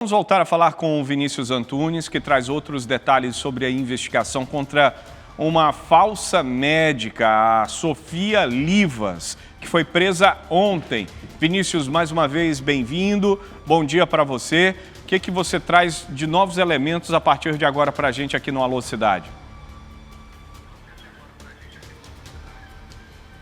Vamos voltar a falar com o Vinícius Antunes, que traz outros detalhes sobre a investigação contra uma falsa médica, a Sofia Livas, que foi presa ontem. Vinícius, mais uma vez, bem-vindo. Bom dia para você. O que você traz de novos elementos a partir de agora para a gente aqui no Alô Cidade?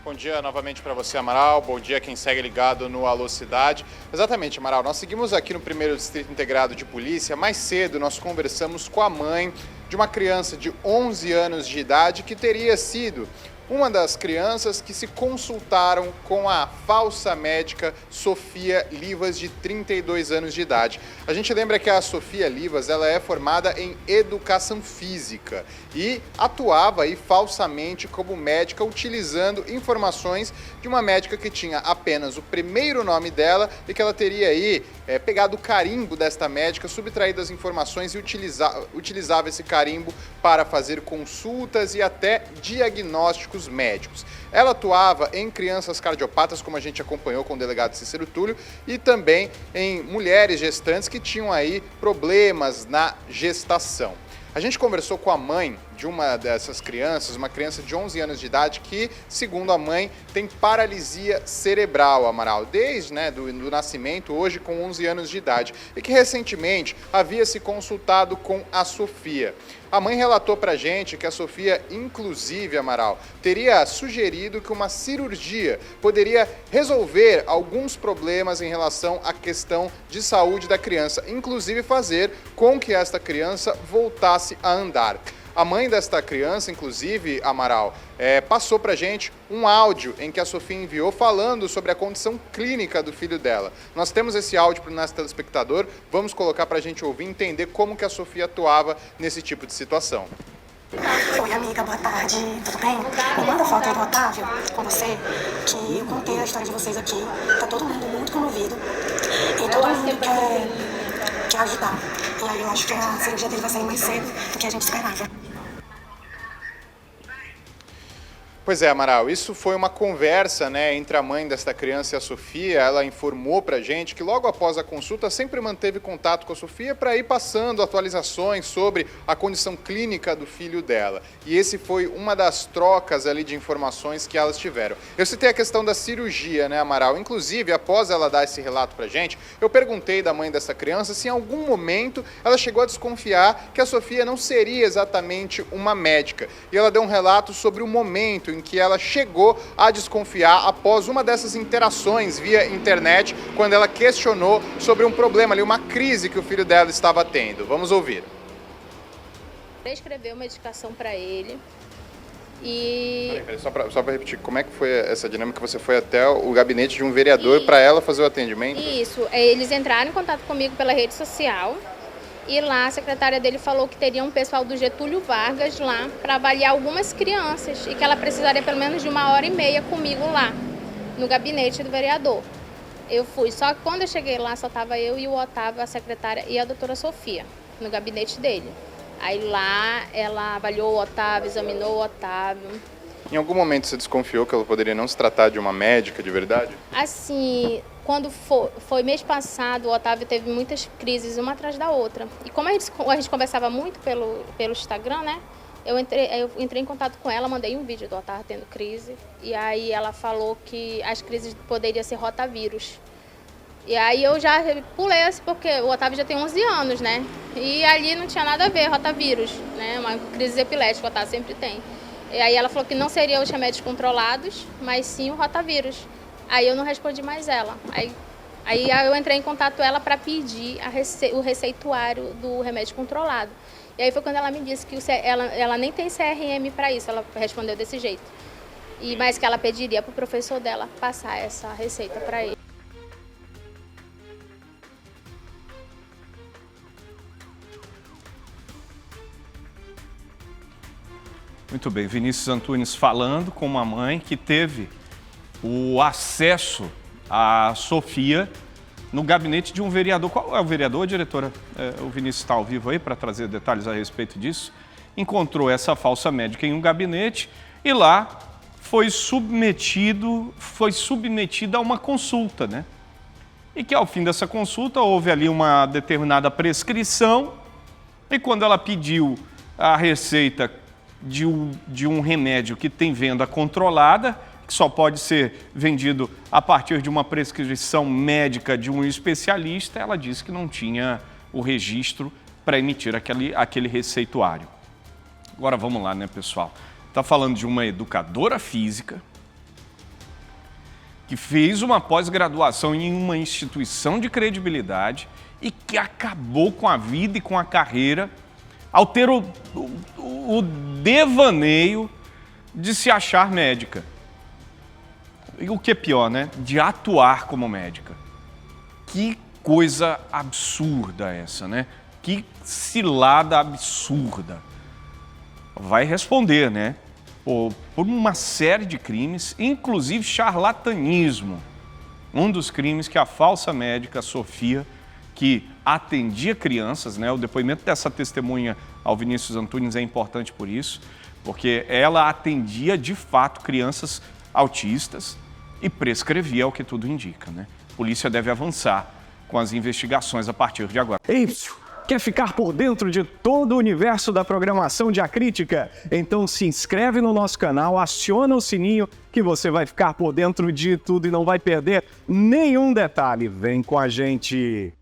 Bom dia novamente para você, Amaral. Bom dia quem segue ligado no Alô Cidade. Exatamente, Amaral. Nós seguimos aqui no 1º Distrito Integrado de Polícia. Mais cedo nós conversamos com a mãe de uma criança de 11 anos de idade que teria sido uma das crianças que se consultaram com a falsa médica Sofia Livas, de 32 anos de idade. A gente lembra que a Sofia Livas, ela é formada em Educação Física e atuava aí falsamente como médica, utilizando informações de uma médica que tinha apenas o primeiro nome dela e que ela teria aí pegado o carimbo desta médica, subtraído as informações e utilizava esse carimbo para fazer consultas e até diagnósticos médicos. Ela atuava em crianças cardiopatas, como a gente acompanhou com o delegado Cícero Túlio, e também em mulheres gestantes que tinham aí problemas na gestação. A gente conversou com a mãe de uma dessas crianças, uma criança de 11 anos de idade que, segundo a mãe, tem paralisia cerebral, Amaral, desde do nascimento, hoje com 11 anos de idade, e que recentemente havia se consultado com a Sofia. A mãe relatou pra gente que a Sofia, inclusive, Amaral, teria sugerido que uma cirurgia poderia resolver alguns problemas em relação à questão de saúde da criança, inclusive fazer com que esta criança voltasse a andar. A mãe desta criança, inclusive, Amaral, passou pra gente um áudio em que a Sofia enviou falando sobre a condição clínica do filho dela. Nós temos esse áudio para o nosso telespectador, vamos colocar pra gente ouvir e entender como que a Sofia atuava nesse tipo de situação. Oi, amiga, boa tarde, tudo bem? Me manda foto aí do Otávio com você, que eu contei a história de vocês aqui. Tá todo mundo muito comovido e todo mundo quer ajudar. E aí eu acho que a cirurgia dele vai sair mais cedo do que a gente esperava. Pois é, Amaral, isso foi uma conversa, entre a mãe desta criança e a Sofia. Ela informou pra gente que logo após a consulta sempre manteve contato com a Sofia para ir passando atualizações sobre a condição clínica do filho dela. E esse foi uma das trocas ali de informações que elas tiveram. Eu citei a questão da cirurgia, Amaral? Inclusive, após ela dar esse relato pra gente, eu perguntei da mãe dessa criança se em algum momento ela chegou a desconfiar que a Sofia não seria exatamente uma médica. E ela deu um relato sobre o momento em que ela chegou a desconfiar após uma dessas interações via internet, quando ela questionou sobre um problema ali, uma crise que o filho dela estava tendo. Vamos ouvir. Prescreveu medicação para ele e... Peraí, só para repetir, como é que foi essa dinâmica? Você foi até o gabinete de um vereador para ela fazer o atendimento? Isso, eles entraram em contato comigo pela rede social. E lá a secretária dele falou que teria um pessoal do Getúlio Vargas lá para avaliar algumas crianças e que ela precisaria pelo menos de 1h30 comigo lá, no gabinete do vereador. Eu fui, só que quando eu cheguei lá só estava eu e o Otávio, a secretária e a doutora Sofia, no gabinete dele. Aí lá ela avaliou o Otávio, examinou o Otávio. Em algum momento você desconfiou que ela poderia não se tratar de uma médica de verdade? Assim, quando foi mês passado, o Otávio teve muitas crises, uma atrás da outra. E como a gente conversava muito pelo Instagram, eu entrei em contato com ela, mandei um vídeo do Otávio tendo crise. E aí ela falou que as crises poderiam ser rotavírus. E aí eu já pulei assim, porque o Otávio já tem 11 anos, E ali não tinha nada a ver, rotavírus, Uma crise epilética, o Otávio sempre tem. E aí ela falou que não seriam os remédios controlados, mas sim o rotavírus. Aí eu não respondi mais ela. Aí eu entrei em contato com ela para pedir o receituário do remédio controlado. E aí foi quando ela me disse que ela nem tem CRM para isso, ela respondeu desse jeito. Mas que ela pediria para o professor dela passar essa receita para ele. Muito bem, Vinícius Antunes falando com uma mãe que teve o acesso à Sofia no gabinete de um vereador. Qual é o vereador, diretora? O Vinícius está ao vivo aí para trazer detalhes a respeito disso. Encontrou essa falsa médica em um gabinete e lá foi submetida a uma consulta, e que ao fim dessa consulta houve ali uma determinada prescrição e quando ela pediu a receita de um remédio que tem venda controlada, que só pode ser vendido a partir de uma prescrição médica de um especialista, ela disse que não tinha o registro para emitir aquele receituário. Agora vamos lá, né, pessoal? Está falando de uma educadora física que fez uma pós-graduação em uma instituição de credibilidade e que acabou com a vida e com a carreira ao ter o devaneio de se achar médica. E o que é pior, né? De atuar como médica. Que coisa absurda essa, né? Que cilada absurda. Vai responder, né? Por uma série de crimes, inclusive charlatanismo. Um dos crimes que a falsa médica Sofia, que atendia crianças, né? O depoimento dessa testemunha ao Vinícius Antunes é importante por isso, porque ela atendia de fato crianças autistas e prescrevia, o que tudo indica, né? A polícia deve avançar com as investigações a partir de agora. Quer ficar por dentro de todo o universo da programação de A Crítica? Então se inscreve no nosso canal, aciona o sininho que você vai ficar por dentro de tudo e não vai perder nenhum detalhe. Vem com a gente!